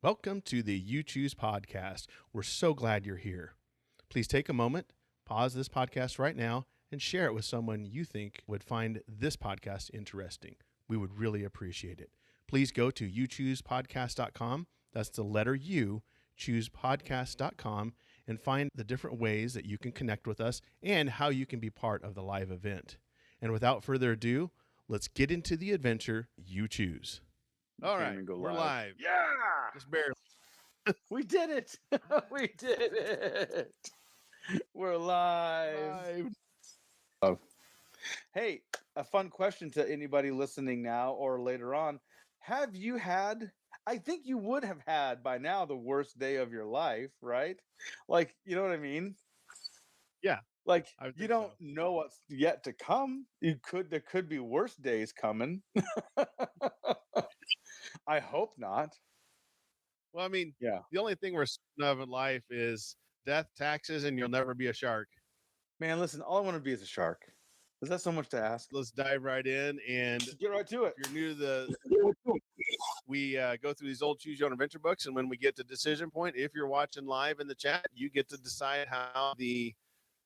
Welcome to the You Choose podcast. We're so glad you're here. Please take a moment, pause this podcast right now, and share it with someone you think would find this podcast interesting. We would really appreciate it. Please go to uchoosepodcast.com. That's the letter U, choosepodcast.com, and find the different ways that you can connect with us and how you can be part of the live event. And without further ado, let's get into the adventure you choose. All right, we're live. Yeah, Just barely. we did it. We did it. We're live. Hey, a fun question to anybody listening now or later on. Have you had, I think you would have had by now the worst day of your life, right? Like, you know what I mean? Yeah. Like, I would you think don't so. know what's yet to come. There could be worse days coming. I hope not. Well, I mean, Yeah. the only thing we're certain of in life is death, taxes, and you'll never be a shark. Man, listen, all I want to be is a shark. Is that so much to ask? Let's dive right in. And Just get right to it. if you're new to we go through these old Choose Your Own Adventure books. And when we get to decision point, if you're watching live in the chat, you get to decide how the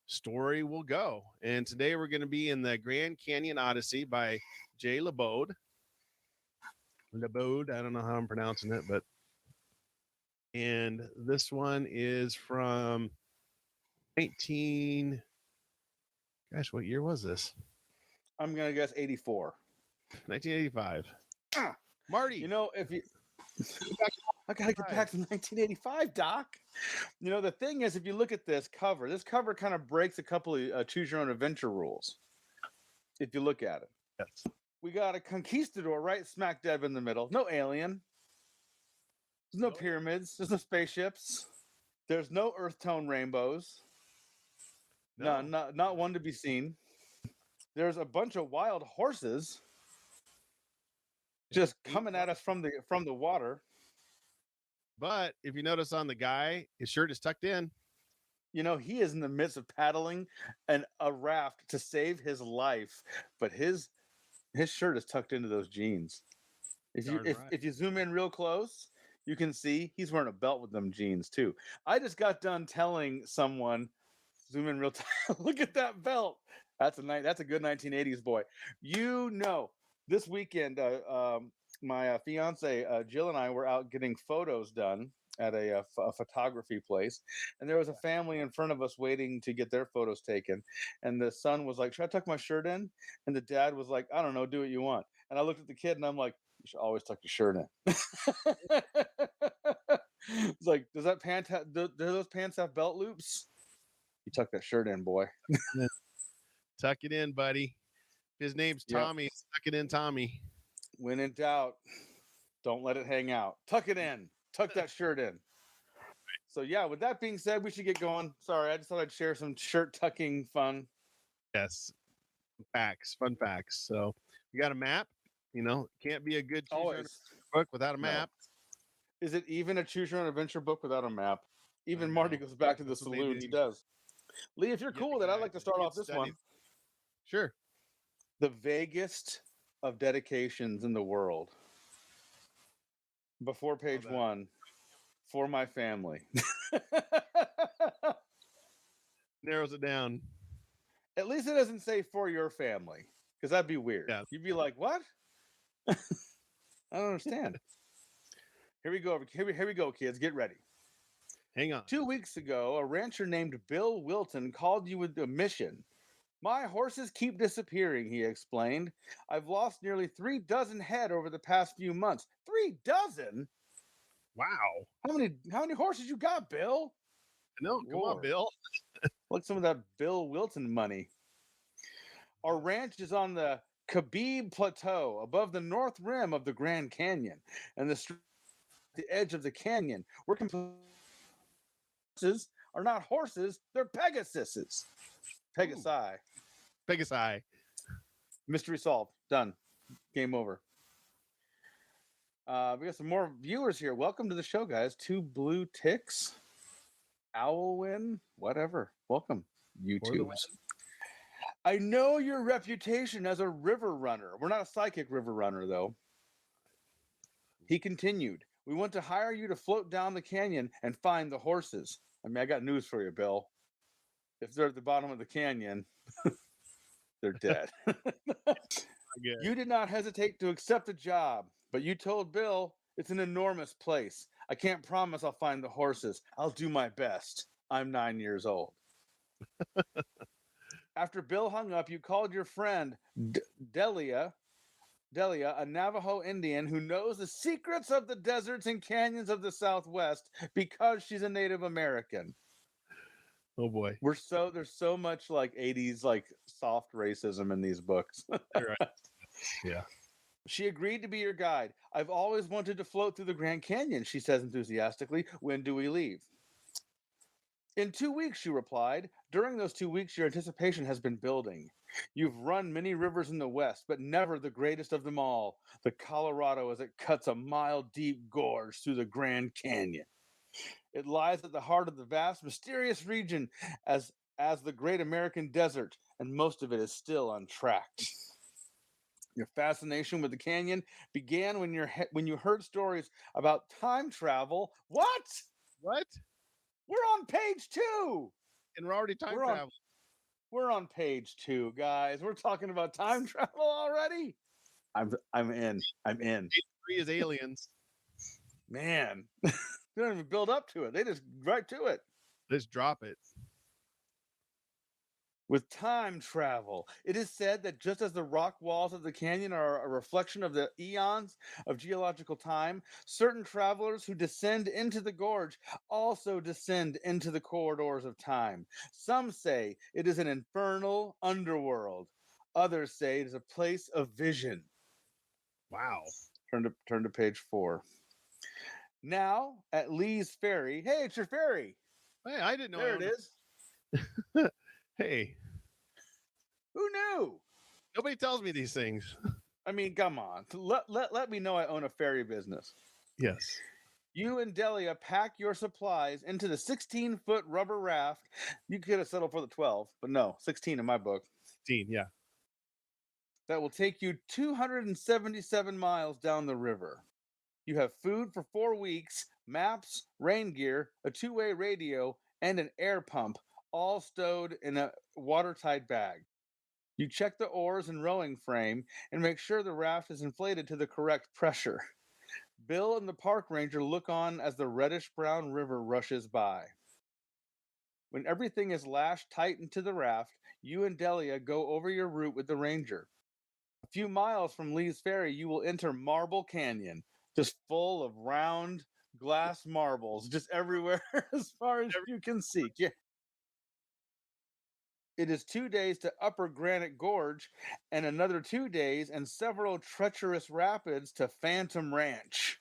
story will go. And today we're going to be in the Grand Canyon Odyssey by J. Labode. Labode, I don't know how I'm pronouncing it, but and this one is from 19. Gosh, what year was this? I'm going to guess 84. 1985. Marty. You know, if you... I got to get back to 1985, Doc. You know, the thing is, if you look at this cover kind of breaks a couple of Choose Your Own Adventure rules. If you look at it. Yes. We got a conquistador right smack dab in the middle. No alien. There's no pyramids. There's no spaceships. There's no earth tone rainbows. No, not one to be seen. There's a bunch of wild horses just coming at us from the water. But if you notice on the guy, his shirt is tucked in. You know, he is in the midst of paddling a raft to save his life, but his shirt is tucked into those jeans. If you zoom in real close, you can see he's wearing a belt with them jeans too. I just got done telling someone, zoom in real time. Look at that belt. That's a good 1980s boy. You know, this weekend, my fiance Jill and I were out getting photos done at a photography place, and there was a family in front of us waiting to get their photos taken. And the son was like, "Should I tuck my shirt in?" And the dad was like, "I don't know, do what you want." And I looked at the kid and I'm like, "You should always tuck your shirt in." It's like, do those pants have belt loops? You tuck that shirt in, boy. Tuck it in, buddy. His name's Tommy. Yep. Tuck it in, Tommy. When in doubt, don't let it hang out. Tuck it in. Tuck that shirt in. So yeah, with that being said, we should get going. Sorry, I just thought I'd share some shirt tucking fun. Yes. Fun facts. So we got a map. You know, can't be a good Choose Your Own book without a map. No. Is it even a Choose Your Own Adventure book without a map? Even Marty goes back to the saloon. He does. Lee, if you're cool with it, I'd like to start off this one. Sure. The vaguest of dedications in the world. Before page 1, for my family. Narrows it down. At least it doesn't say for your family, because that'd be weird. Yeah. You'd be like, what? I don't understand. Here we go, kids. Get ready. Hang on. 2 weeks ago, a rancher named Bill Wilton called you with a mission. My horses keep disappearing, he explained. I've lost nearly 3 dozen head over the past few months. 3 dozen? Wow. How many horses you got, Bill? No, come on, Bill. Look, some of that Bill Wilton money. Our ranch is on the Khabib Plateau, above the north rim of the Grand Canyon, and the edge of the canyon. Horses are not horses; they're Pegasuses. Pegasi. Mystery solved. Done. Game over. We got some more viewers here. Welcome to the show, guys. 2 blue ticks. Owlwin. Whatever. Welcome, YouTube. I know your reputation as a river runner. We're not a psychic river runner, though. He continued. We want to hire you to float down the canyon and find the horses. I mean, I got news for you, Bill. If they're at the bottom of the canyon, they're dead. You did not hesitate to accept the job, but you told Bill it's an enormous place. I can't promise I'll find the horses. I'll do my best. I'm 9 years old. After Bill hung up, you called your friend Delia, a Navajo Indian who knows the secrets of the deserts and canyons of the Southwest because she's a Native American. Oh boy. There's so much like 80s like soft racism in these books. Right. Yeah. She agreed to be your guide. I've always wanted to float through the Grand Canyon, she says enthusiastically. When do we leave? In 2 weeks, you replied. During those 2 weeks, your anticipation has been building. You've run many rivers in the West, but never the greatest of them all, the Colorado, as it cuts a mile-deep gorge through the Grand Canyon. It lies at the heart of the vast, mysterious region as the Great American Desert, and most of it is still untracked. Your fascination with the canyon began when you heard stories about time travel. What? We're on page 2. And we're already time traveling. We're on page 2, guys. We're talking about time travel already. I'm in. Page 3 is aliens. Man, they don't even build up to it. They just right to it. Just drop it. With time travel, it is said that just as the rock walls of the canyon are a reflection of the eons of geological time, certain travelers who descend into the gorge also descend into the corridors of time. Some say it is an infernal underworld. Others say it is a place of vision. Wow. Turn to page 4. Now at Lee's Ferry. Hey, it's your ferry. Hey, I didn't know. There it is. Hey. Who knew? Nobody tells me these things. I mean, come on. Let me know I own a ferry business. Yes. You and Delia pack your supplies into the 16-foot rubber raft. You could have settled for the 12, but no, 16 in my book. 16, yeah. That will take you 277 miles down the river. You have food for 4 weeks, maps, rain gear, a 2-way radio, and an air pump, all stowed in a watertight bag. You check the oars and rowing frame and make sure the raft is inflated to the correct pressure. Bill and the park ranger look on as the reddish-brown river rushes by. When everything is lashed tight into the raft, you and Delia go over your route with the ranger. A few miles from Lee's Ferry, you will enter Marble Canyon, just full of round glass marbles, just everywhere as far as you can see. Yeah. It is 2 days to Upper Granite Gorge and another 2 days and several treacherous rapids to Phantom Ranch.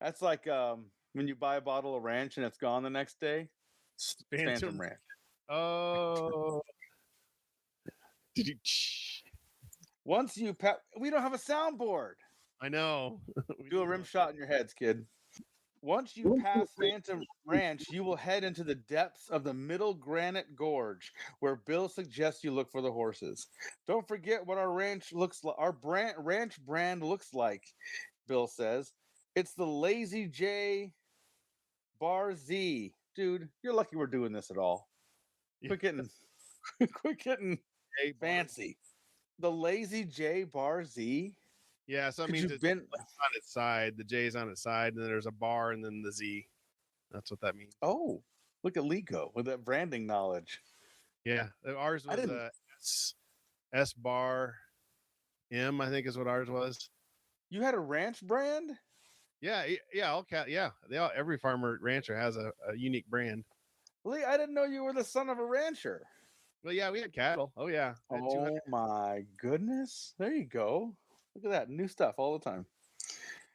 That's like when you buy a bottle of ranch and it's gone the next day. Phantom Ranch. Oh. Did you? Once you we don't have a soundboard. I know. Do a rim shot in your heads, kid. Once you pass Phantom Ranch, you will head into the depths of the Middle Granite Gorge, where Bill suggests you look for the horses. Don't forget what our ranch looks like. Our ranch brand looks like, Bill says. It's the Lazy J Bar Z. Dude, you're lucky we're doing this at all. Quit getting fancy. The Lazy J Bar Z. Yeah, so it means it's on its side. The J's on its side, and then there's a bar, and then the Z. That's what that means. Oh, look at Lico with that branding knowledge. Yeah, ours was S bar M, I think is what ours was. You had a ranch brand? Yeah. Every farmer rancher has a unique brand. Lee, I didn't know you were the son of a rancher. Well, yeah, we had cattle. Oh yeah. Oh my goodness! There you go. Look at that new stuff all the time.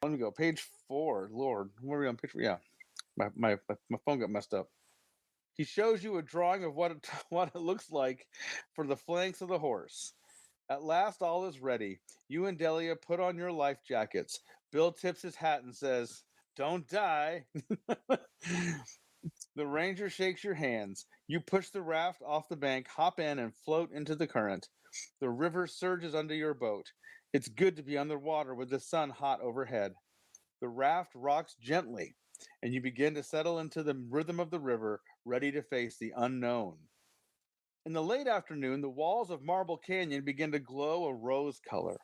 Let me go. Page 4. Lord, where are we on page 4? Yeah, my phone got messed up. He shows you a drawing of what it looks like for the flanks of the horse. At last, all is ready. You and Delia put on your life jackets. Bill tips his hat and says, "Don't die." The ranger shakes your hands. You push the raft off the bank, hop in, and float into the current. The river surges under your boat. It's good to be underwater with the sun hot overhead. The raft rocks gently, and you begin to settle into the rhythm of the river, ready to face the unknown. In the late afternoon, the walls of Marble Canyon begin to glow a rose color.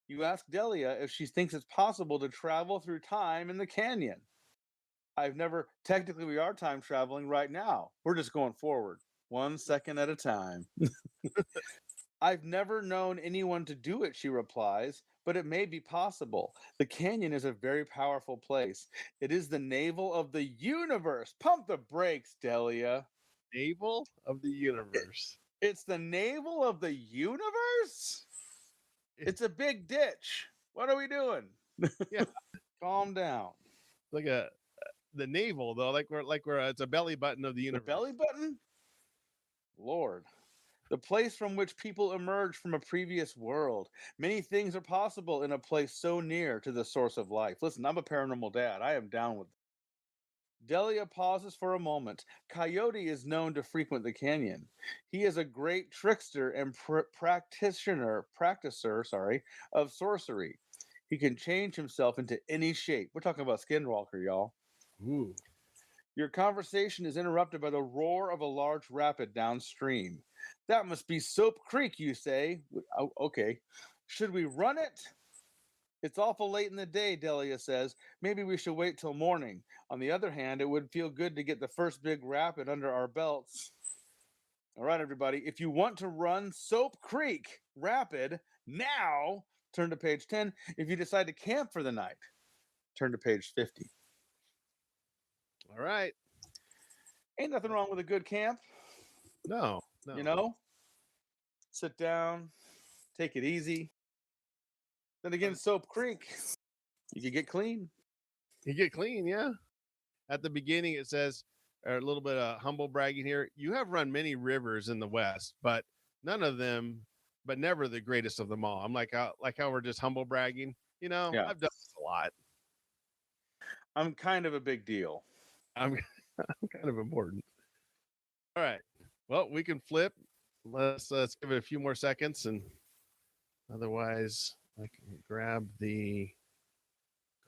You ask Delia if she thinks it's possible to travel through time in the canyon. Technically, we are time traveling right now. We're just going forward, 1 second at a time. I've never known anyone to do it, she replies, but it may be possible. The canyon is a very powerful place. It is the navel of the universe. Pump the brakes, Delia. Navel of the universe. It's the navel of the universe? It's a big ditch. What are we doing? Yeah. Calm down. Like the navel though, like we're it's a belly button of the universe. The belly button? Lord. The place from which people emerge from a previous world. Many things are possible in a place so near to the source of life. Listen, I'm a paranormal dad. I am down with it. Delia pauses for a moment. Coyote is known to frequent the canyon. He is a great trickster and practicer of sorcery. He can change himself into any shape. We're talking about Skinwalker, y'all. Ooh. Your conversation is interrupted by the roar of a large rapid downstream. That must be Soap Creek, you say. Oh, okay. Should we run it? It's awful late in the day, Delia says. Maybe we should wait till morning. On the other hand, it would feel good to get the first big rapid under our belts. All right, everybody. If you want to run Soap Creek Rapid now, turn to page 10. If you decide to camp for the night, turn to page 50. All right. Ain't nothing wrong with a good camp. No. You know? Sit down, take it easy. Then again, Soap Creek, you can get clean. You get clean, yeah. At the beginning, it says a little bit of humble bragging here. You have run many rivers in the West, but none of them, but never the greatest of them all. I'm like how we're just humble bragging. You know, Yeah. I've done this a lot. I'm kind of a big deal. I'm kind of important. All right. Well, we can flip. Let's give it a few more seconds, and otherwise, I can grab the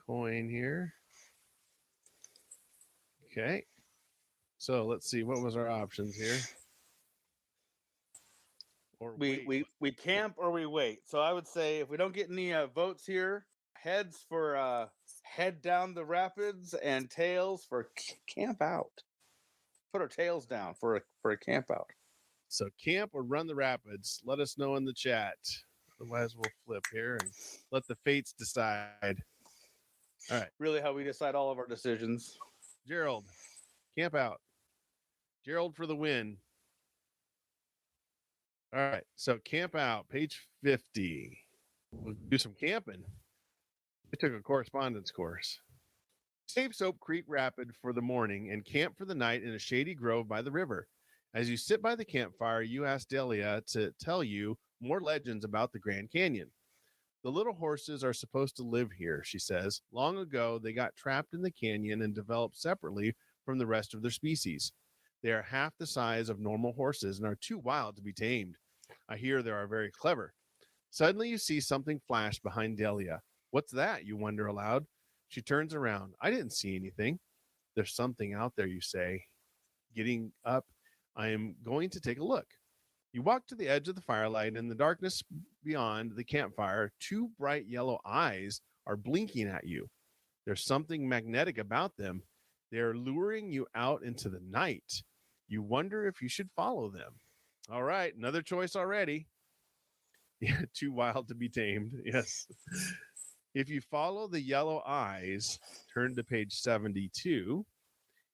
coin here. Okay. So let's see. What was our options here? Or we camp or we wait. So I would say if we don't get any votes here, heads for head down the rapids and tails for camp out. Put our tails down for a camp out. So camp or run the rapids? Let us know in the chat. Otherwise, we'll flip here and let the fates decide. All right. Really how we decide all of our decisions. Gerald, camp out. Gerald for the win. All right. So camp out, page 50. We'll do some camping. I took a correspondence course. Save Soap Creek Rapid for the morning and camp for the night in a shady grove by the river. As you sit by the campfire, you ask Delia to tell you more legends about the Grand Canyon. The little horses are supposed to live here, she says. Long ago, they got trapped in the canyon and developed separately from the rest of their species. They are half the size of normal horses and are too wild to be tamed. I hear they are very clever. Suddenly, you see something flash behind Delia. What's that? You wonder aloud. She turns around. I didn't see anything. There's something out there, you say. Getting up, I am going to take a look. You walk to the edge of the firelight. In the darkness beyond the campfire, two bright yellow eyes are blinking at you. There's something magnetic about them. They are luring you out into the night. You wonder if you should follow them. All right, another choice already. Yeah, too wild to be tamed. Yes. If you follow the yellow eyes, turn to page 72.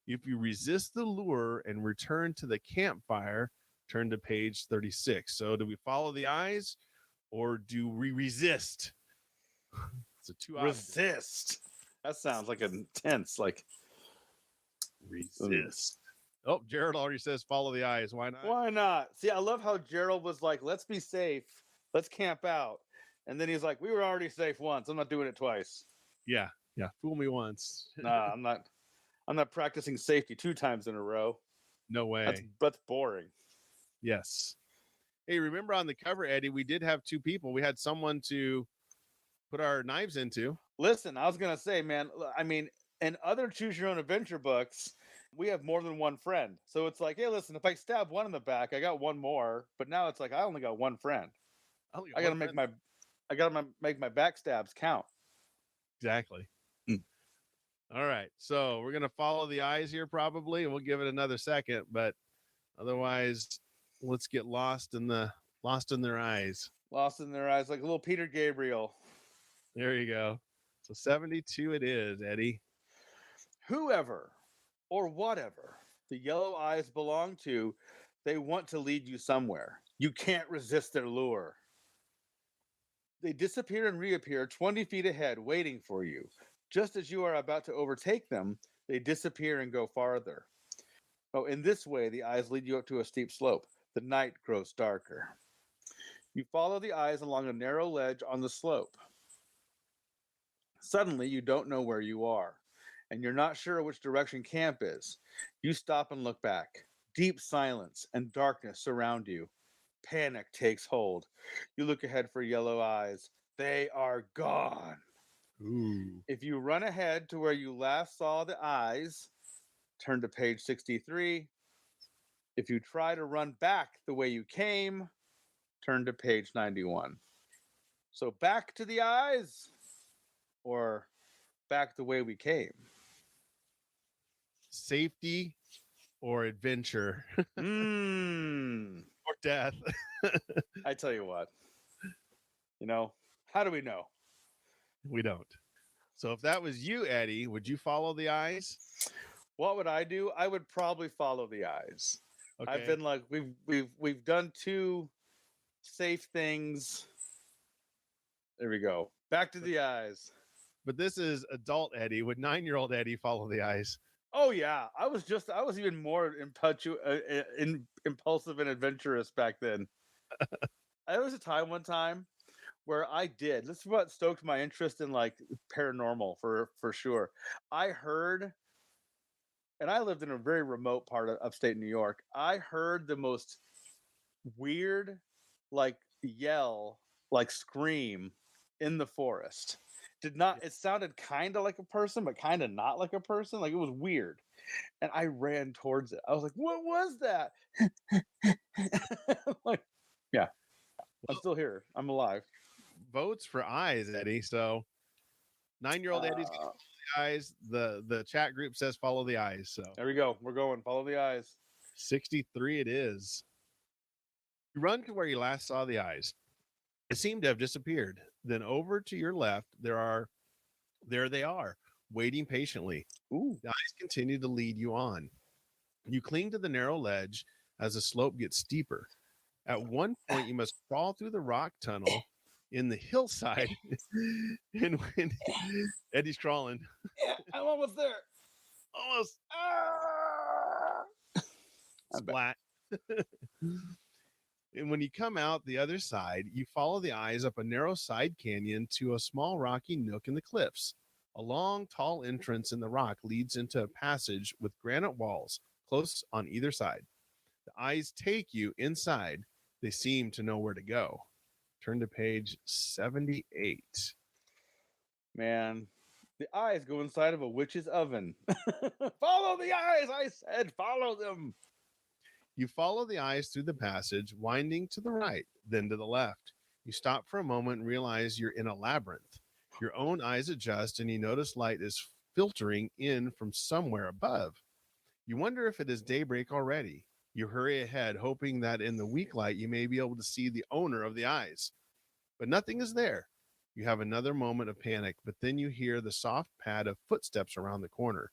If you resist the lure and return to the campfire, turn to page 36. So do we follow the eyes or do we resist? It's a two resist. That sounds like intense, like resist. Oh, Jared already says follow the eyes. Why not? Why not? See, I love how Gerald was like, let's be safe. Let's camp out. And then he's like, we were already safe once. I'm not doing it twice. Yeah. Fool me once. Nah, I'm not practicing safety 2 times in a row. No way. That's boring. Yes. Hey, remember on the cover, Eddie, we did have 2 people. We had someone to put our knives into. Listen, I was gonna say, man. I mean, in other choose your own adventure books, we have more than one friend. So it's like, hey, listen, if I stab one in the back, I got one more. But now it's like I only got one friend. I only got I gotta one make friend. my make my backstabs count. Exactly. All right. So we're gonna follow the eyes here probably, and we'll give it another second, but otherwise let's get lost in their eyes. Lost in their eyes, like a little Peter Gabriel. There you go. So 72 it is, Eddie. Whoever or whatever the yellow eyes belong to, they want to lead you somewhere. You can't resist their lure. They disappear and reappear 20 feet ahead, waiting for you. Just as you are about to overtake them, they disappear and go farther. Oh, in this way, the eyes lead you up to a steep slope. The night grows darker. You follow the eyes along a narrow ledge on the slope. Suddenly, you don't know where you are, and you're not sure which direction camp is. You stop and look back. Deep silence and darkness surround you. Panic takes hold. You look ahead for yellow eyes. They are gone. Ooh. If you run ahead to where you last saw the eyes, turn to page 63. If you try to run back the way you came, turn to page 91. So back to the eyes or back the way we came? Safety or adventure or death. I tell you what, how do we know? We don't. So if that was you, Eddie, would you follow the eyes? What would I do? I would probably follow the eyes. Okay. I've been like, we've done two safe things. There we go. Back to the eyes. But this is adult Eddie. Would 9-year-old Eddie follow the eyes? Oh yeah, I was even more impulsive and adventurous back then. There was a time one time where I did. This is what stoked my interest in like paranormal for sure. I heard, and I lived in a very remote part of upstate New York. I heard the most weird, like yell, like scream in the forest. It sounded kind of like a person, but kind of not like a person. Like it was weird. And I ran towards it. I was like, what was that? Like, yeah, I'm still here. I'm alive. Votes for eyes, Eddie. So 9-year-old Eddie's gonna follow the eyes. The chat group says follow the eyes. So there we go. We're going. Follow the eyes. 63 it is. You run to where you last saw the eyes. It seemed to have disappeared. Then over to your left, there they are, waiting patiently. Ooh. The eyes continue to lead you on. You cling to the narrow ledge as the slope gets steeper. At one point, you must crawl through the rock tunnel in the hillside. And when Eddie's crawling, Yeah, I'm almost there. almost splat. And when you come out the other side, you follow the eyes up a narrow side canyon to a small rocky nook in the cliffs. A long, tall entrance in the rock leads into a passage with granite walls close on either side. The eyes take you inside. They seem to know where to go. Turn to page 78. Man, the eyes go inside of a witch's oven. Follow the eyes, I said. Follow them. You follow the eyes through the passage, winding to the right, then to the left. You stop for a moment and realize you're in a labyrinth. Your own eyes adjust, and you notice light is filtering in from somewhere above. You wonder if it is daybreak already. You hurry ahead, hoping that in the weak light you may be able to see the owner of the eyes. But nothing is there. You have another moment of panic, but then you hear the soft pad of footsteps around the corner.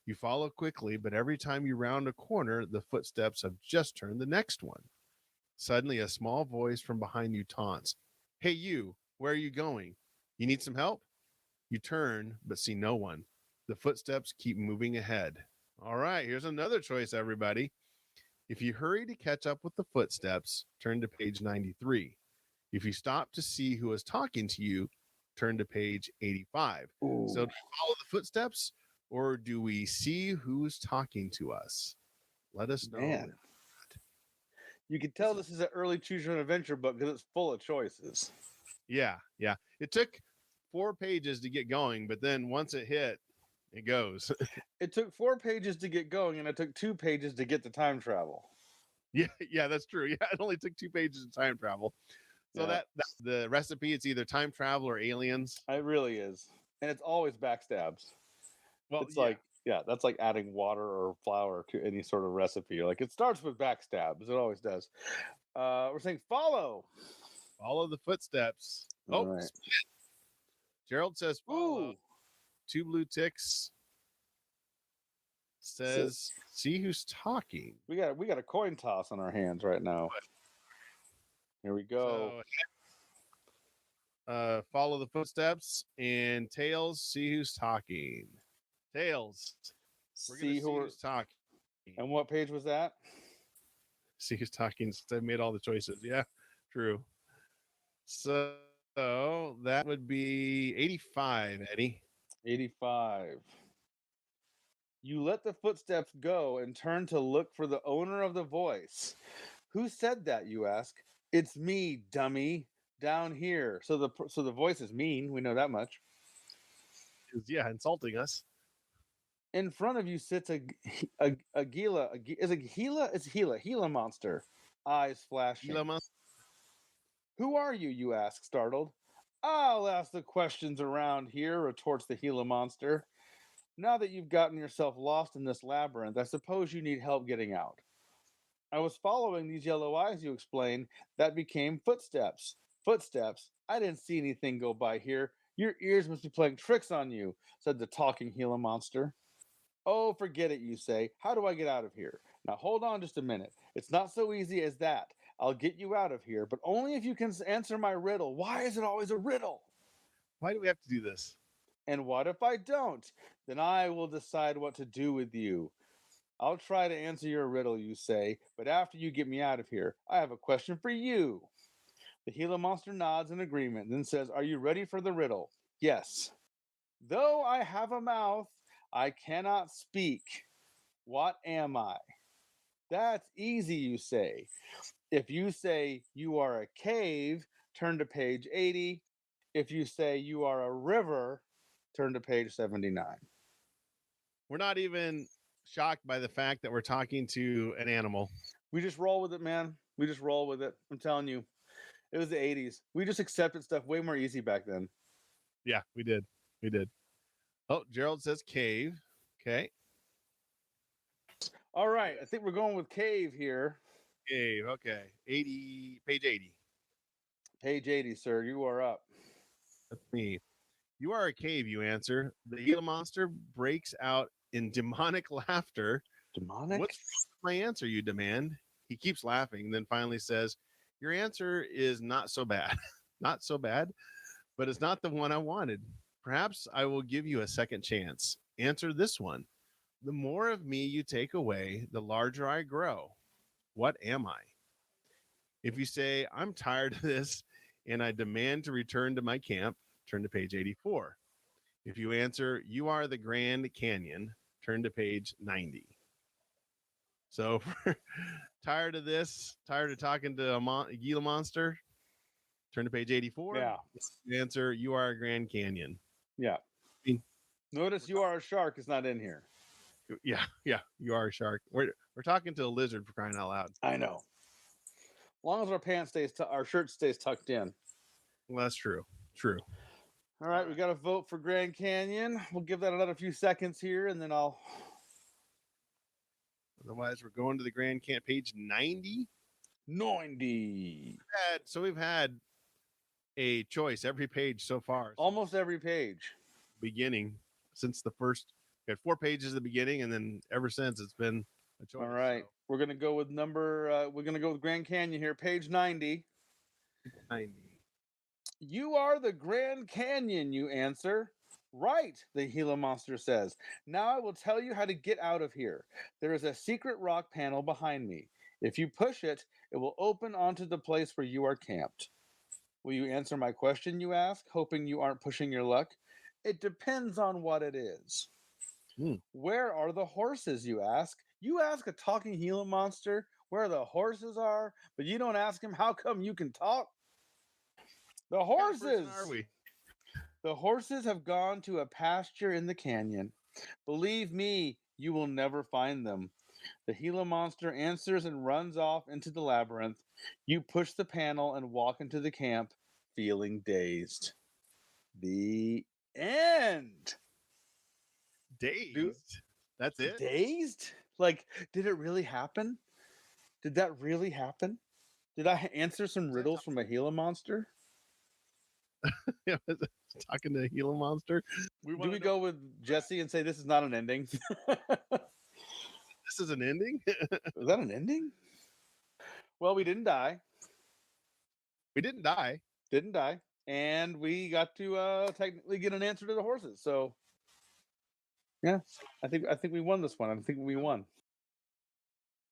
You follow quickly, but every time you round a corner, the footsteps have just turned the next one. Suddenly, a small voice from behind you taunts, "Hey, you, where are you going? You need some help?" You turn, but see no one. The footsteps keep moving ahead. All right, here's another choice, everybody. If you hurry to catch up with the footsteps, turn to page 93. If you stop to see who is talking to you, turn to page 85. Ooh. So do we follow the footsteps, or do we see who's talking to us? Let us know. Man. You can tell this is an early choose your own adventure book because it's full of choices. Yeah. It took 4 pages to get going, but then once it hit, it goes. It took 4 pages to get going, and it took 2 pages to get the time travel. Yeah, that's true. Yeah, it only took 2 pages of time travel. So Yeah. that the recipe, it's either time travel or aliens. It really is. And it's always backstabs. Well, It's like, that's like adding water or flour to any sort of recipe. Like, it starts with backstabs. It always does. We're saying follow. follow the footsteps. All Oh, right. Gerald says follow. Ooh. 2 blue ticks says see who's talking. We got a coin toss on our hands right now. Here we go. So, follow the footsteps, and Tails, see who's talking. Tails, we're gonna see who's talking. And what page was that? See who's talking. I made all the choices. Yeah, true. So that would be 85, Eddie. 85. You let the footsteps go and turn to look for the owner of the voice. Who said that, you ask? It's me, dummy, down here. So the voice is mean. We know that much. Yeah, insulting us. In front of you sits a Gila. Is it Gila? It's Gila monster. Eyes flashing. Gila monster. Who are you? You ask, startled. I'll ask the questions around here, retorts the Gila monster. Now that you've gotten yourself lost in this labyrinth, I suppose you need help getting out. I was following these yellow eyes, you explain. That became footsteps. Footsteps? I didn't see anything go by here. Your ears must be playing tricks on you, said the talking Gila monster. Oh, forget it, you say. How do I get out of here? Now hold on just a minute. It's not so easy as that. I'll get you out of here, but only if you can answer my riddle. Why is it always a riddle? Why do we have to do this? And what if I don't? Then I will decide what to do with you. I'll try to answer your riddle, you say, but after you get me out of here, I have a question for you. The Gila monster nods in agreement, then says, Are you ready for the riddle? Yes. Though I have a mouth, I cannot speak. What am I? That's easy, you say. If you say you are a cave, turn to page 80. If you say you are a river, turn to page 79. We're not even shocked by the fact that we're talking to an animal. We just roll with it, man. We just roll with it. I'm telling you. It was the 80s. We just accepted stuff way more easy back then. Yeah, we did. We did. Oh, Gerald says cave. Okay. All right. I think we're going with cave here. Cave. Okay. 80, page 80. Page 80, sir. You are up. That's me. You are a cave, you answer. The Gila monster breaks out in demonic laughter. Demonic? What's my answer, you demand? He keeps laughing, then finally says, Your answer is not so bad. Not so bad, but it's not the one I wanted. Perhaps I will give you a second chance. Answer this one. The more of me you take away, the larger I grow. What am I? If you say, I'm tired of this and I demand to return to my camp, turn to page 84. If you answer, you are the Grand Canyon, turn to page 90. So, tired of this, tired of talking to a Gila monster, turn to page 84. Yeah. If you answer, you are a Grand Canyon. Yeah. I mean, notice you are a shark is not in here. Yeah, you are a shark. We're talking to a lizard, for crying out loud. I know. As long as our pants our shirt stays tucked in. Well, that's true. True. All right, we got to vote for Grand Canyon. We'll give that another few seconds here, and then I'll. Otherwise, we're going to the Grand Canyon, page 90. 90. So we've had a choice every page so far. Almost every page. Beginning since the first. We had 4 pages at the beginning, and then ever since it's been a choice. All right, so we're gonna go with we're gonna go with Grand Canyon here, page 90. 90. You are the Grand Canyon, you answer. Right, the Gila monster says. Now I will tell you how to get out of here. There is a secret rock panel behind me. If you push it, it will open onto the place where you are camped. Will you answer my question, you ask, hoping you aren't pushing your luck? It depends on what it is. Where are the horses, you ask? You ask a talking Gila monster where the horses are, but you don't ask him how come you can talk? The horses! What kind of person are we? The horses have gone to a pasture in the canyon. Believe me, you will never find them. The Gila monster answers and runs off into the labyrinth. You push the panel and walk into the camp, feeling dazed. The end. Dazed. That's it. Dazed? Like, did it really happen? Did that really happen? Did I answer some riddles from a Gila monster? Talking to a Gila monster. Do we go with Jesse and say this is not an ending? This is an ending? Is that an ending? Well, we didn't die. We didn't die. Didn't die. And we got to technically get an answer to the horses. So yeah, I think we won this one. I think we won.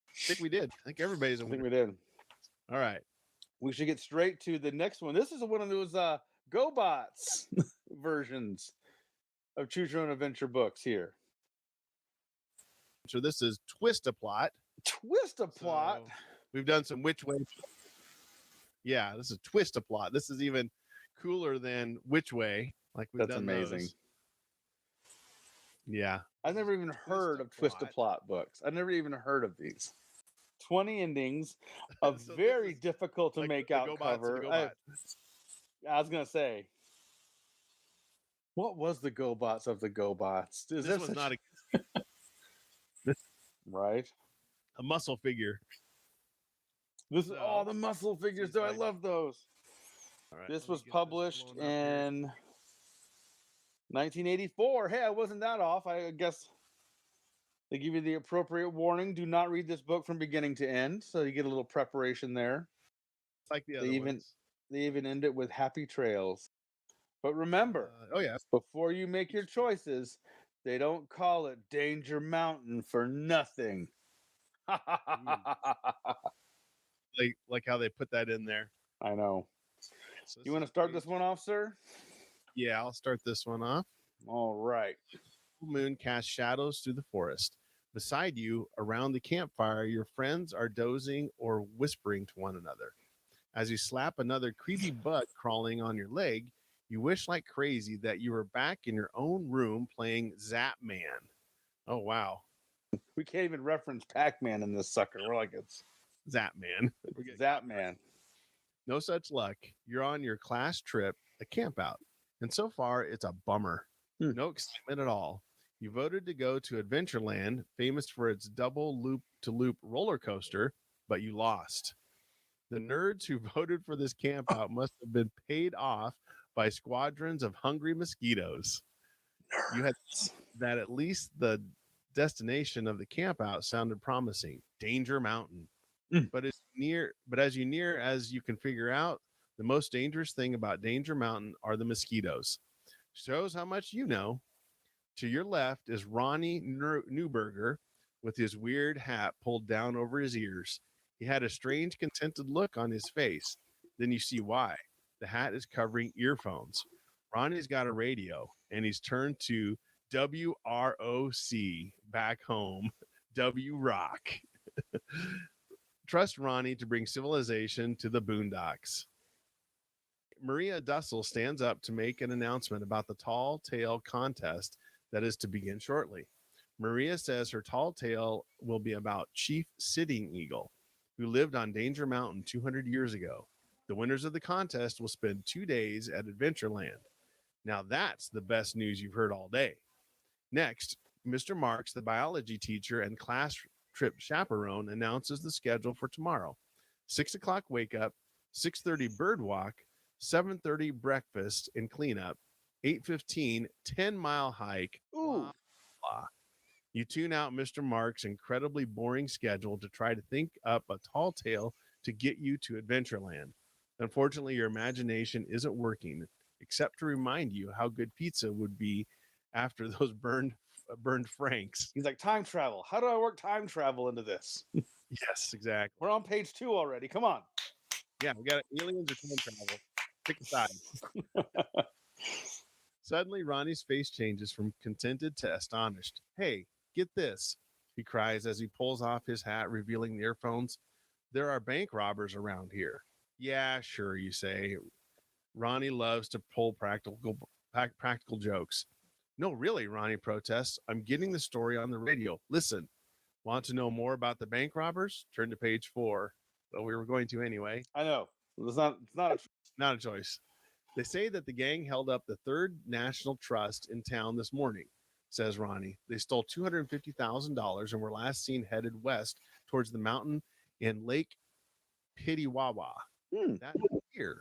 I think we did. I think everybody's a winner. I think we did. All right. We should get straight to the next one. This is one of those GoBots versions of Choose Your Own Adventure books here. So this is Twist-a-Plot. Twist-a-Plot? So we've done some which way. Yeah, this is Twist-a-Plot. This is even cooler than which way. Like we've done amazing. Those. Yeah. I've never even heard of Twist-a-Plot books. I've never even heard of these. 20 endings, a so very difficult to make out cover. I was going to say, what was the GoBots of the GoBots? This was not a... Right? A muscle figure. This is all the muscle figures, though. I love those. All right, this was published in 1984. Hey, I wasn't that off. I guess they give you the appropriate warning. Do not read this book from beginning to end. So you get a little preparation there. It's like the other ones. They even end it with happy trails. But remember, before you make your choices, they don't call it Danger Mountain for nothing. like how they put that in there. I know. So you want to start this one off, sir? Yeah, I'll start this one off. All right. Full moon casts shadows through the forest. Beside you, around the campfire, your friends are dozing or whispering to one another. As you slap another creepy bug crawling on your leg, you wish like crazy that you were back in your own room playing Zap Man. Oh, wow. We can't even reference Pac-Man in this sucker. We're like, it's Zap Man. Zap Man. No such luck. You're on your class trip, a camp out. And so far, it's a bummer. No excitement at all. You voted to go to Adventureland, famous for its double loop-to-loop roller coaster, but you lost. The nerds who voted for this camp out must have been paid off by squadrons of hungry mosquitoes. You had that at least the destination of the camp out sounded promising, Danger Mountain. But as you can figure out, the most dangerous thing about Danger Mountain are the mosquitoes. Shows how much you know. To your left is Ronnie Newberger with his weird hat pulled down over his ears. He had a strange, contented look on his face. Then you see why. The hat is covering earphones. Ronnie's got a radio, and he's turned to WROC back home. W-Rock. Trust Ronnie to bring civilization to the boondocks. Maria Dussel stands up to make an announcement about the tall tale contest that is to begin shortly. Maria says her tall tale will be about Chief Sitting Eagle, who lived on Danger Mountain 200 years ago. The winners of the contest will spend 2 days at Adventureland. Now that's the best news you've heard all day. Next, Mr. Marks, the biology teacher and class trip chaperone, announces the schedule for tomorrow. 6 o'clock wake up, 6:30 bird walk, 7:30 breakfast and cleanup, 8:15 10-mile hike. Ooh. Blah. You tune out Mr. Mark's incredibly boring schedule to try to think up a tall tale to get you to Adventureland. Unfortunately, your imagination isn't working, except to remind you how good pizza would be after those burned franks. He's like, time travel. How do I work time travel into this? Yes, exactly. We're on page 2 already. Come on. Yeah, we got aliens or time travel. Pick a side. Suddenly, Ronnie's face changes from contented to astonished. Hey, get this, he cries as he pulls off his hat, revealing the earphones. There are bank robbers around here. Yeah, sure, you say. Ronnie loves to pull practical jokes. No, really, Ronnie protests. I'm getting the story on the radio. Listen, want to know more about the bank robbers? Turn to page 4. Well, we were going to anyway. I know. Not a choice. They say that the gang held up the Third National Trust in town this morning, says Ronnie. They stole $250,000 and were last seen headed west towards the mountain in Lake Pitiwawa. That year,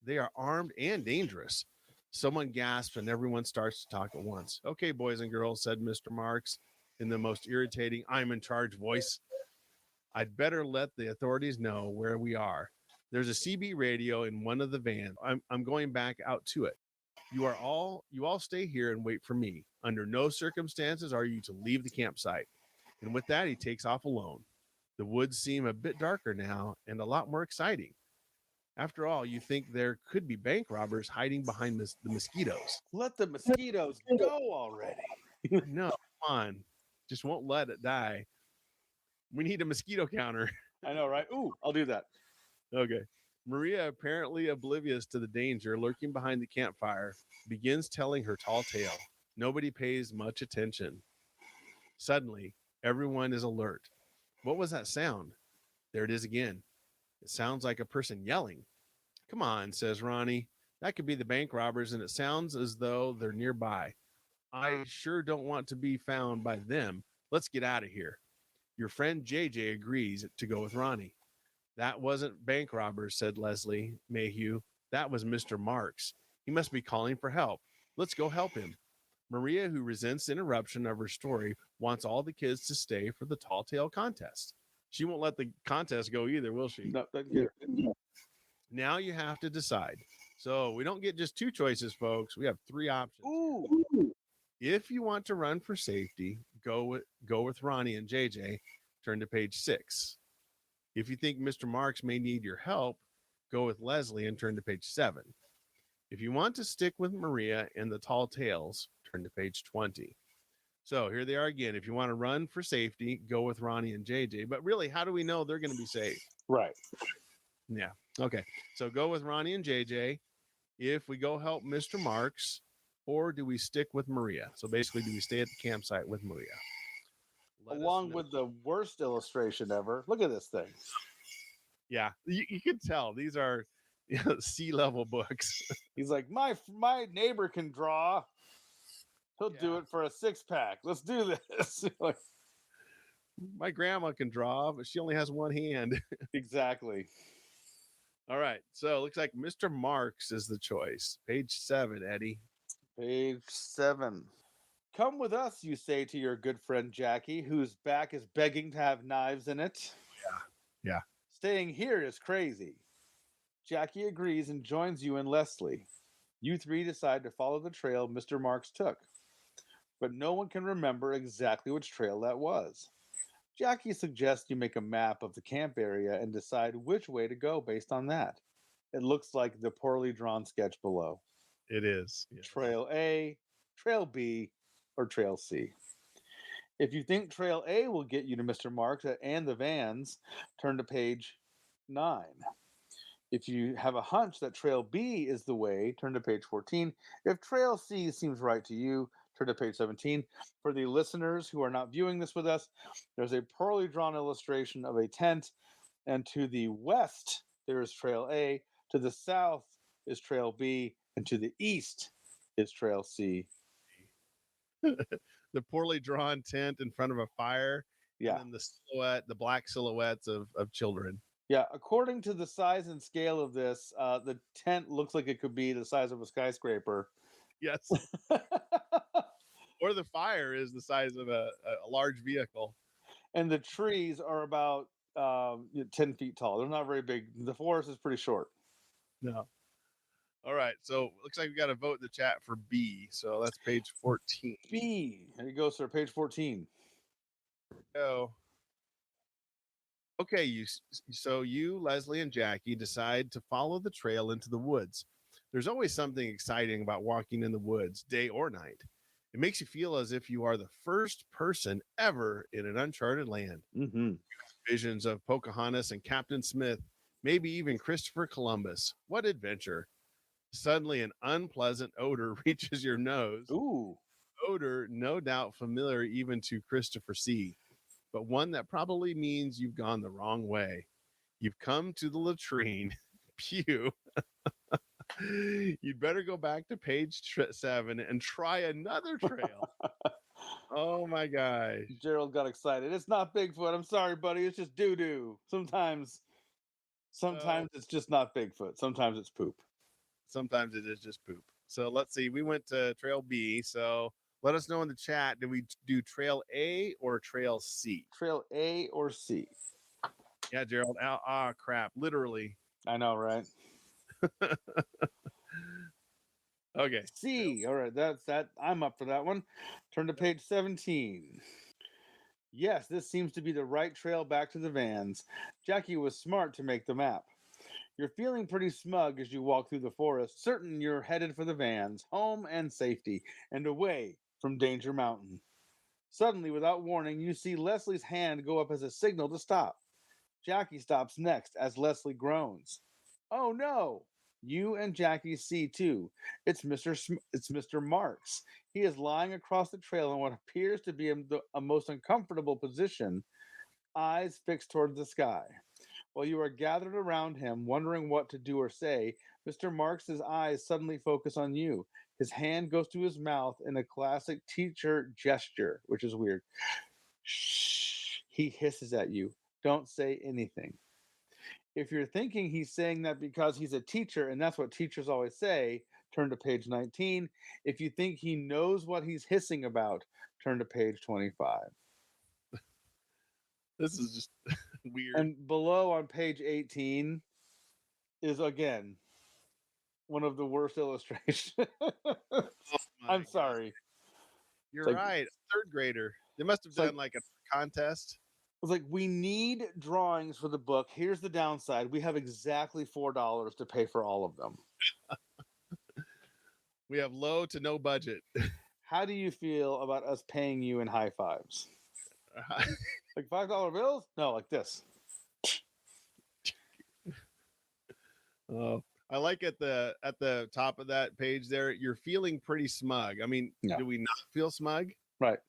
they are armed and dangerous. Someone gasps and everyone starts to talk at once. Okay, boys and girls, said Mr. Marks in the most irritating I'm in charge voice. I'd better let the authorities know where we are. There's a CB radio in one of the vans. I'm going back out to it. You all stay here and wait for me. Under no circumstances are you to leave the campsite. And with that, he takes off alone. The woods seem a bit darker now and a lot more exciting. After all, you think there could be bank robbers hiding behind the mosquitoes. Let the mosquitoes go already. No, come on. Just won't let it die. We need a mosquito counter. I know, right? Ooh, I'll do that. Okay. Maria, apparently oblivious to the danger lurking behind the campfire, begins telling her tall tale. Nobody pays much attention. Suddenly, everyone is alert. What was that sound? There it is again. It sounds like a person yelling. Come on, says Ronnie. That could be the bank robbers, and it sounds as though they're nearby. I sure don't want to be found by them. Let's get out of here. Your friend JJ agrees to go with Ronnie. That wasn't bank robbers, said Leslie Mayhew. That was Mr. Marks. He must be calling for help. Let's go help him. Maria, who resents the interruption of her story, wants all the kids to stay for the tall tale contest. She won't let the contest go either, will she? No, now you have to decide. So we don't get just 2 choices, folks. We have 3 options. Ooh. If you want to run for safety, go with Ronnie and JJ. Turn to page 6. If you think Mr. Marks may need your help, go with Leslie and turn to page 7. If you want to stick with Maria and the tall tales, turn to page 20. So here they are again. If you want to run for safety, go with Ronnie and JJ. But really, how do we know they're going to be safe? Right. Yeah. Okay. So go with Ronnie and JJ. If we go help Mr. Marks, or do we stick with Maria? So basically, do we stay at the campsite with Maria? Along with the worst illustration ever. Look at this thing. Yeah, you can tell these are sea-level books. He's like, my neighbor can draw. He'll do it for a 6-pack. Let's do this. My grandma can draw, but she only has one hand. Exactly. All right. So it looks like Mr. Marks is the choice. Page 7, Eddie. Page 7. Come with us, you say to your good friend Jackie, whose back is begging to have knives in it. Yeah. Staying here is crazy. Jackie agrees and joins you and Leslie. You 3 decide to follow the trail Mr. Marks took, but no one can remember exactly which trail that was. Jackie suggests you make a map of the camp area and decide which way to go based on that. It looks like the poorly drawn sketch below. It is. Yes. Trail A, Trail B, or Trail C. If you think Trail A will get you to Mr. Marks and the vans, turn to page 9. If you have a hunch that Trail B is the way, turn to page 14. If Trail C seems right to you, turn to page 17. For the listeners who are not viewing this with us, there's a poorly drawn illustration of a tent, and to the west, there is Trail A. To the south is Trail B, and to the east is Trail C. The poorly drawn tent in front of a fire. Yeah. And then the black silhouettes of children. Yeah. According to the size and scale of this, the tent looks like it could be the size of a skyscraper. Yes. Or the fire is the size of a large vehicle. And the trees are about 10 feet tall. They're not very big. The forest is pretty short. No. All right. So looks like we got to vote in the chat for B. So that's page 14. B. There you go, sir. Page 14. Go. Okay. You, Leslie, and Jackie decide to follow the trail into the woods. There's always something exciting about walking in the woods, day or night. It makes you feel as if you are the first person ever in an uncharted land. Mm-hmm. Visions of Pocahontas and Captain Smith, maybe even Christopher Columbus. What adventure! Suddenly, an unpleasant odor reaches your nose. Ooh. Odor, no doubt familiar even to Christopher C., but one that probably means you've gone the wrong way. You've come to the latrine. Pew. You'd better go back to page 7 and try another trail. Oh my gosh. Gerald got excited. It's not Bigfoot. I'm sorry, buddy. It's just doo doo. Sometimes it's just not Bigfoot. Sometimes it's poop. Sometimes it is just poop. So let's see. We went to trail B. So let us know in the chat. Did we do trail A or trail C? Trail A or C? Yeah, Gerald. Crap. Literally. I know, right? Okay. C. All right. That's that. I'm up for that one. Turn to page 17. Yes, this seems to be the right trail back to the vans. Jackie was smart to make the map. You're feeling pretty smug as you walk through the forest, certain you're headed for the vans, home and safety, and away from Danger Mountain. Suddenly, without warning, you see Leslie's hand go up as a signal to stop. Jackie stops next as Leslie groans. Oh no! You and Jackie see too. It's Mr. Marks. He is lying across the trail in what appears to be a most uncomfortable position, eyes fixed toward the sky. While you are gathered around him, wondering what to do or say, Mr. Marks's eyes suddenly focus on you. His hand goes to his mouth in a classic teacher gesture, which is weird. Shh. He hisses at you. Don't say anything. If you're thinking he's saying that because he's a teacher and that's what teachers always say, turn to page 19. If you think he knows what he's hissing about, turn to page 25. This is just weird. And below on page 18 is again one of the worst illustrations. I'm sorry. You're right. Third grader. They must have done like a contest. It's like, we need drawings for the book. Here's the downside. We have exactly $4 to pay for all of them. We have low to no budget. How do you feel about us paying you in high fives? Like $5 bills? No, like this. Oh, I like at the top of that page there. You're feeling pretty smug. I mean, do we not feel smug? Right.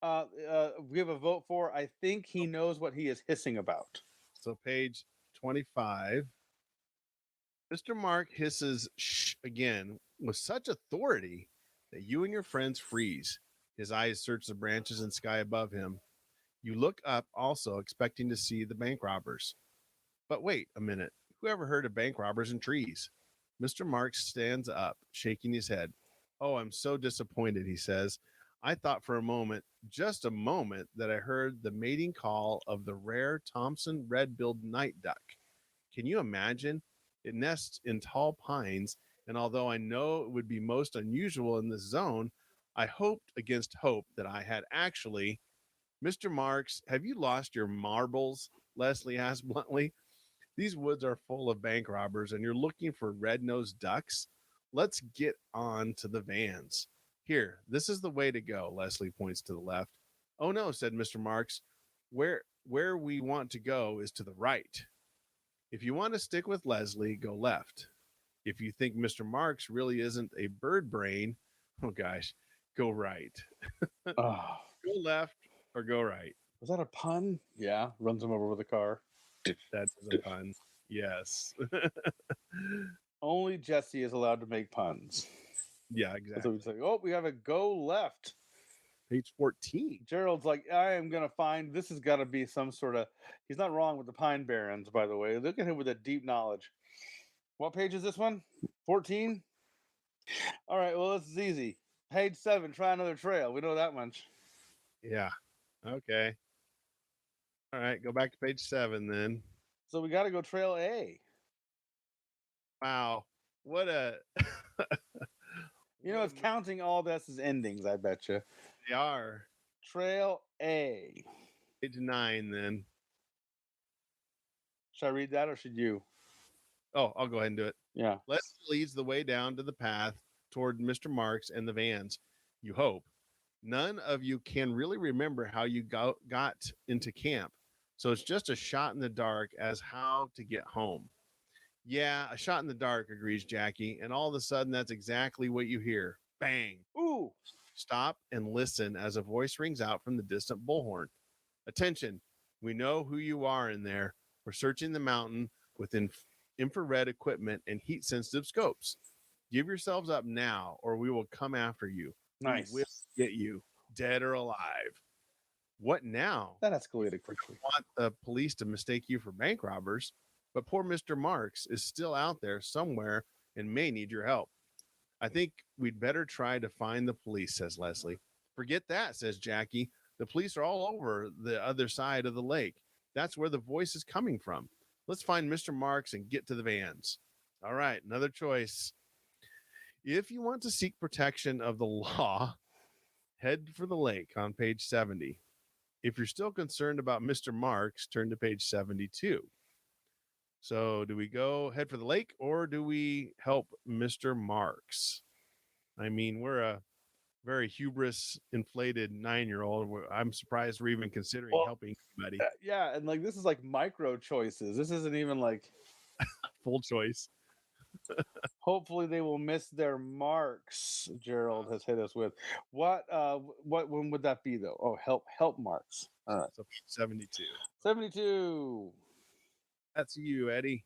We have a vote for. I think he knows what he is hissing about. So page 25. Mr. Mark hisses shh again with such authority that you and your friends freeze. His eyes search the branches and sky above him. You look up also, expecting to see the bank robbers. But wait a minute. Who ever heard of bank robbers in trees? Mr. Marks stands up, shaking his head. Oh, I'm so disappointed, he says. I thought for a moment, just a moment, that I heard the mating call of the rare Thompson red-billed night duck. Can you imagine? It nests in tall pines, and although I know it would be most unusual in this zone, I hoped against hope that I had actually. Mr. Marks, have you lost your marbles? Leslie asked bluntly. These woods are full of bank robbers, and you're looking for red-nosed ducks? Let's get on to the vans. Here, this is the way to go, Leslie points to the left. Oh no, said Mr. Marks. Where we want to go is to the right. If you want to stick with Leslie, go left. If you think Mr. Marks really isn't a bird brain, oh gosh, go right. Go left or go right. Was that a pun? Yeah, runs him over with a car. That is a pun. Yes. Only Jesse is allowed to make puns. Yeah, exactly. So he's like, oh, we have a go left. Page 14. Gerald's like, I am going to find, this has got to be some sort of, he's not wrong with the Pine Barrens, by the way. Look at him with a deep knowledge. What page is this one? 14? All right, well, this is easy. Page 7, try another trail. We know that much. Yeah. Okay. All right, go back to page 7 then. So we got to go trail A. Wow. What a... You know, it's counting all this as endings, I bet you. They are. Trail A. Page 9 then. Should I read that or should you? Oh, I'll go ahead and do it. Yeah. Leslie leads the way down to the path toward Mr. Marks and the vans. You hope. None of you can really remember how you got into camp, so it's just a shot in the dark as how to get home. Yeah, a shot in the dark, agrees Jackie. And all of a sudden, that's exactly what you hear. Bang. Ooh. Stop and listen as a voice rings out from the distant bullhorn. Attention, we know who you are in there. We're searching the mountain with infrared equipment and heat sensitive scopes. Give yourselves up now, or we will come after you. Nice. We will get you, dead or alive. What now? That escalated quickly. Want the police to mistake you for bank robbers, but poor Mr. Marks is still out there somewhere and may need your help. I think we'd better try to find the police, says Leslie. Forget that, says Jackie. The police are all over the other side of the lake. That's where the voice is coming from. Let's find Mr. Marks and get to the vans. All right, another choice. If you want to seek protection of the law, head for the lake on page 70. If you're still concerned about Mr. Marks, turn to page 72. So do we go head for the lake or do we help Mr. Marks? I mean, we're a very hubris inflated 9-year-old. I'm surprised we're even considering helping anybody. Yeah. And like, this is like micro choices. This isn't even like full choice. Hopefully they will miss their marks. Gerald has hit us with what when would that be though? Oh, help marks. All right. So 72. 72. That's you, Eddie.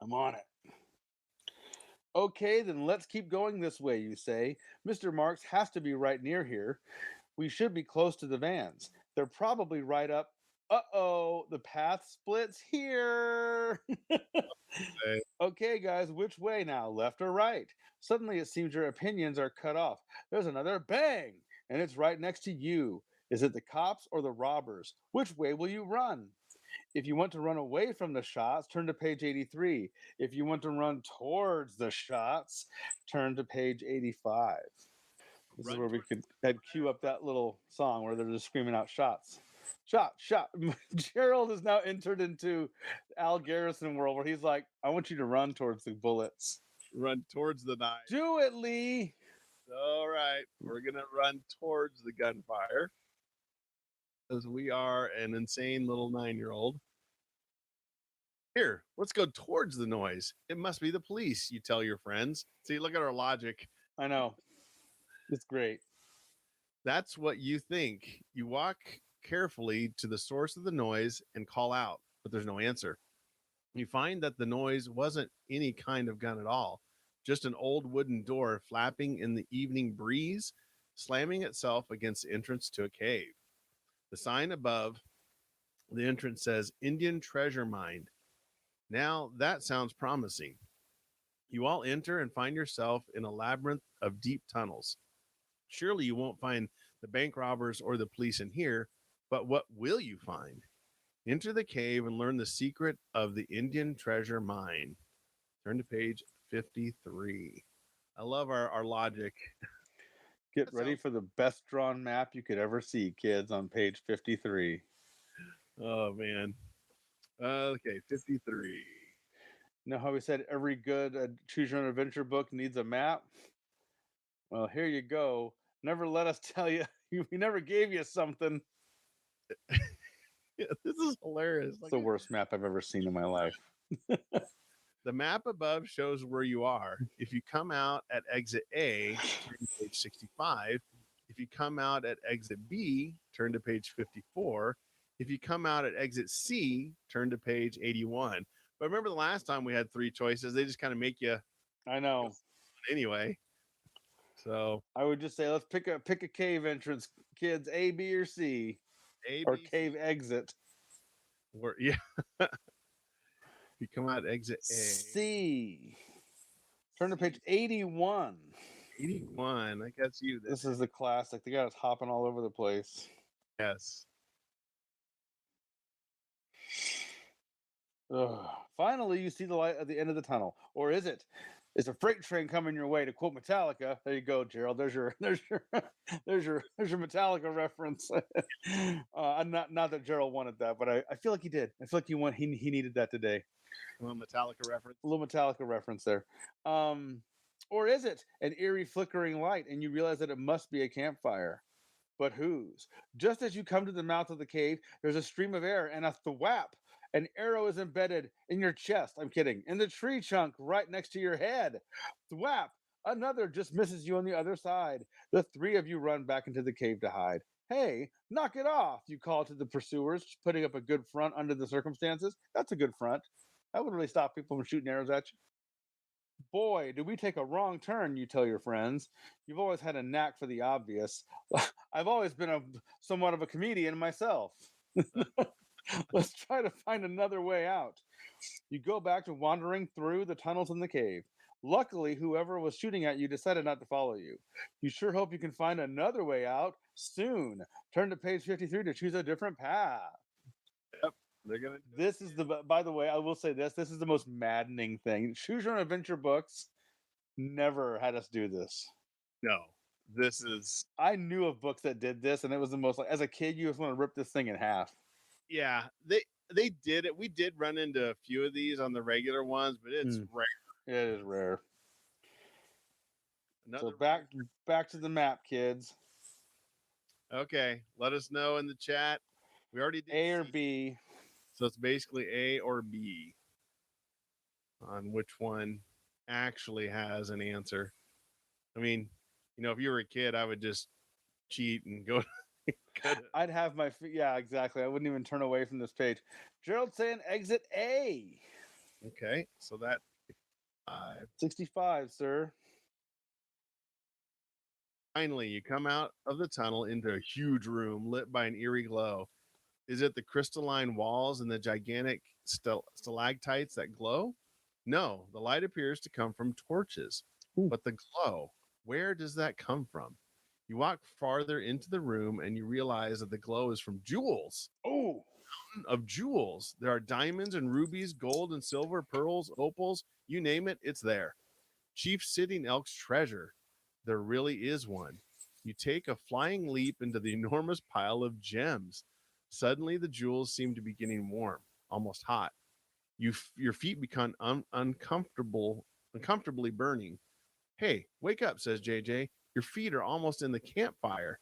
I'm on it. Okay, then let's keep going this way, you say. Mr. Marks has to be right near here. We should be close to the vans. They're probably right up. Uh-oh, the path splits here. Okay, guys, which way now, left or right? Suddenly it seems your opinions are cut off. There's another bang, and it's right next to you. Is it the cops or the robbers? Which way will you run? If you want to run away from the shots, turn to page 83. If you want to run towards the shots, turn to page 85. This is where we could cue up that little song where they're just screaming out shots. Shot, shot. Gerald is now entered into Al Garrison world where he's like, I want you to run towards the bullets. Run towards the knife. Do it, Lee. All right. We're going to run towards the gunfire. Because we are an insane little 9-year-old. Here, let's go towards the noise. It must be the police, you tell your friends. See, look at our logic. I know. It's great. That's what you think. You walk carefully to the source of the noise and call out, but there's no answer. You find that the noise wasn't any kind of gun at all, just an old wooden door flapping in the evening breeze, slamming itself against the entrance to a cave. The sign above the entrance says Indian Treasure Mine. Now that sounds promising. You all enter and find yourself in a labyrinth of deep tunnels. Surely you won't find the bank robbers or the police in here, but what will you find? Enter the cave and learn the secret of the Indian Treasure Mine. Turn to page 53. I love our logic. Get ready for the best drawn map you could ever see, kids, on page 53. Oh, man. Okay, 53. You know how we said every good Choose Your Own Adventure book needs a map? Well, here you go. Never let us tell you. We never gave you something. Yeah, this is hilarious. It's the worst map I've ever seen in my life. The map above shows where you are. If you come out at exit A, turn to page 65. If you come out at exit B, turn to page 54. If you come out at exit C, turn to page 81. But remember the last time we had 3 choices, they just kind of make you. I know. Anyway, so I would just say let's pick a cave entrance, kids. A, B, or C, or cave exit. Yeah. You come out exit A. C. Turn to page 81. 81. I guess you. This is the classic. The guy was hopping all over the place. Yes. Ugh. Finally, you see the light at the end of the tunnel. Or is it? It's a freight train coming your way, to quote Metallica. There you go, Gerald. There's your Metallica reference. Not that Gerald wanted that, but I feel like he did. I feel like he needed that today. A little Metallica reference. A little Metallica reference there. Or is it an eerie flickering light and you realize that it must be a campfire? But whose? Just as you come to the mouth of the cave, there's a stream of air and a thwap. An arrow is embedded in your chest. I'm kidding. In the tree trunk right next to your head. Thwap! Another just misses you on the other side. The three of you run back into the cave to hide. Hey, knock it off, you call to the pursuers, putting up a good front under the circumstances. That's a good front. That would really stop people from shooting arrows at you. Boy, did we take a wrong turn, you tell your friends. You've always had a knack for the obvious. I've always been somewhat of a comedian myself. Let's try to find another way out. You go back to wandering through the tunnels in the cave. Luckily, whoever was shooting at you decided not to follow you. You sure hope you can find another way out soon. Turn to page 53 to choose a different path. Yep. They're gonna. This is by the way, I will say this. This is the most maddening thing. Choose Your Own Adventure books never had us do this. No, this is. I knew of books that did this, and it was the most like as a kid, you just want to rip this thing in half. Yeah, they did it. We did run into a few of these on the regular ones, but it's rare. It is rare. Another so back to the map, kids. Okay, let us know in the chat. We already did A or B. So it's basically A or B on which one actually has an answer. I mean, if you were a kid, I would just cheat and go. I'd have yeah, exactly. I wouldn't even turn away from this page. Gerald saying exit A. Okay, so that 65, sir. Finally, you come out of the tunnel into a huge room lit by an eerie glow. Is it the crystalline walls and the gigantic stalactites that glow? No, the light appears to come from torches. Ooh. But the glow, where does that come from? You walk farther into the room and you realize that the glow is from jewels. Oh, of jewels. There are diamonds and rubies, gold and silver, pearls, opals, you name it, it's there. Chief Sitting Elk's treasure. There really is one. You take a flying leap into the enormous pile of gems. Suddenly, the jewels seem to be getting warm, almost hot. Your feet become uncomfortably burning. Hey, wake up, says JJ. Your feet are almost in the campfire.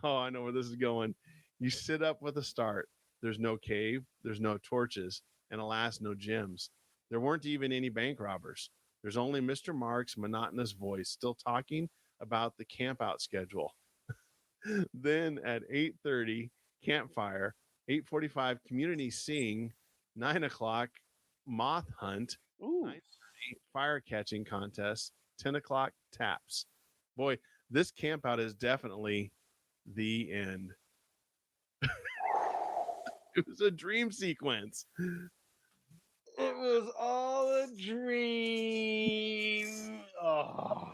Oh, I know where this is going. You sit up with a start. There's no cave, there's no torches, and alas, no gems. There weren't even any bank robbers. There's only Mr. Mark's monotonous voice still talking about the campout schedule. Then at 8:30, campfire, 8:45, community sing, 9 o'clock, moth hunt, 9:30, fire catching contest, 10 o'clock, taps. Boy, this campout is definitely the end. It was a dream sequence. It was all a dream. Oh.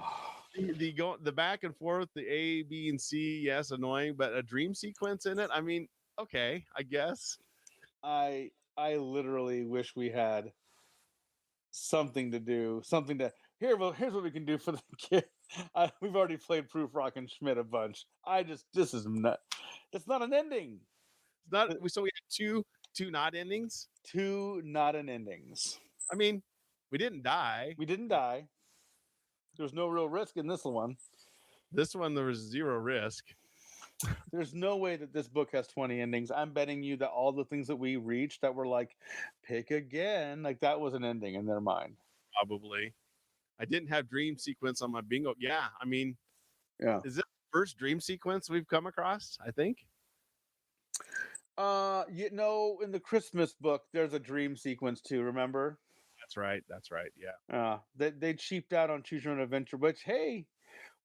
The back and forth, the A, B, and C, yes, annoying, but a dream sequence in it. I mean, okay, I guess. I literally wish we had something to do, here's what we can do for the kid. We've already played Proof Rock and Schmidt a bunch. This is not. It's not an ending. It's not. So we had two not endings. Two not an endings. I mean, we didn't die. We didn't die. There's no real risk in this one. This one, there was zero risk. There's no way that this book has 20 endings. I'm betting you that all the things that we reached that were like, pick again, like that was an ending in their mind. Probably. I didn't have dream sequence on my bingo. Yeah, I mean, yeah. Is it the first dream sequence we've come across? I think. In the Christmas book, there's a dream sequence too. Remember? That's right. Yeah. They cheaped out on Choose Your Own Adventure, which hey,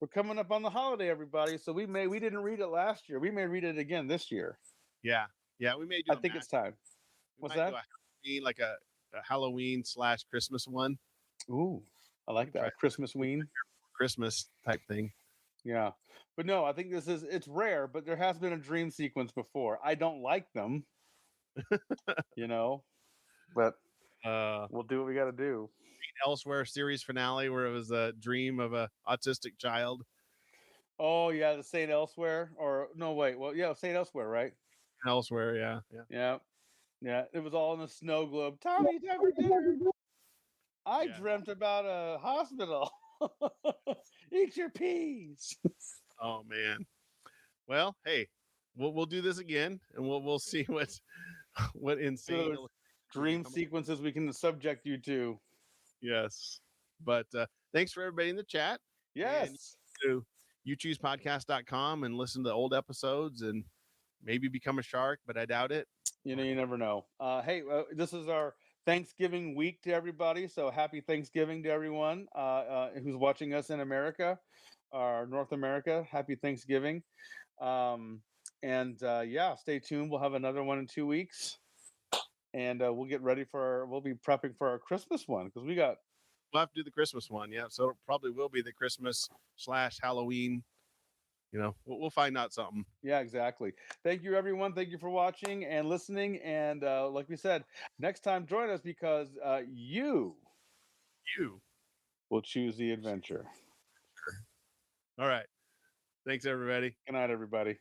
we're coming up on the holiday, everybody. So we didn't read it last year. We may read it again this year. Yeah, we may do. I think it's time. What's that? Like a Halloween / Christmas one. Ooh, I like that. Christmas ween. Christmas type thing. Yeah. But no, I think it's rare, but there has been a dream sequence before. I don't like them. But we'll do what we got to do. Elsewhere series finale where it was a dream of a autistic child. Oh yeah, the Saint Elsewhere, or no wait, well yeah, Saint Elsewhere, right? Elsewhere, yeah. It was all in a snow globe. Tommy Tucker dinner. I dreamt about a hospital. Eat your peas. Oh man. Well, hey, we'll do this again, and we'll see what insane dream sequences we can subject you to. Yes. But thanks for everybody in the chat. Yes. And to Uchoosepodcast.com and listen to old episodes and maybe become a shark, but I doubt it. You never know. Hey, this is our Thanksgiving week to everybody. So happy Thanksgiving to everyone who's watching us in America or North America. Happy Thanksgiving. Yeah, stay tuned. We'll have another one in 2 weeks. And we'll get ready we'll be prepping for our Christmas one because we'll have to do the Christmas one. Yeah. So it probably will be the Christmas/Halloween. We'll find out something. Yeah, exactly. Thank you, everyone. Thank you for watching and listening. And like we said, next time join us because you will choose the adventure. All right. Thanks, everybody. Good night, everybody.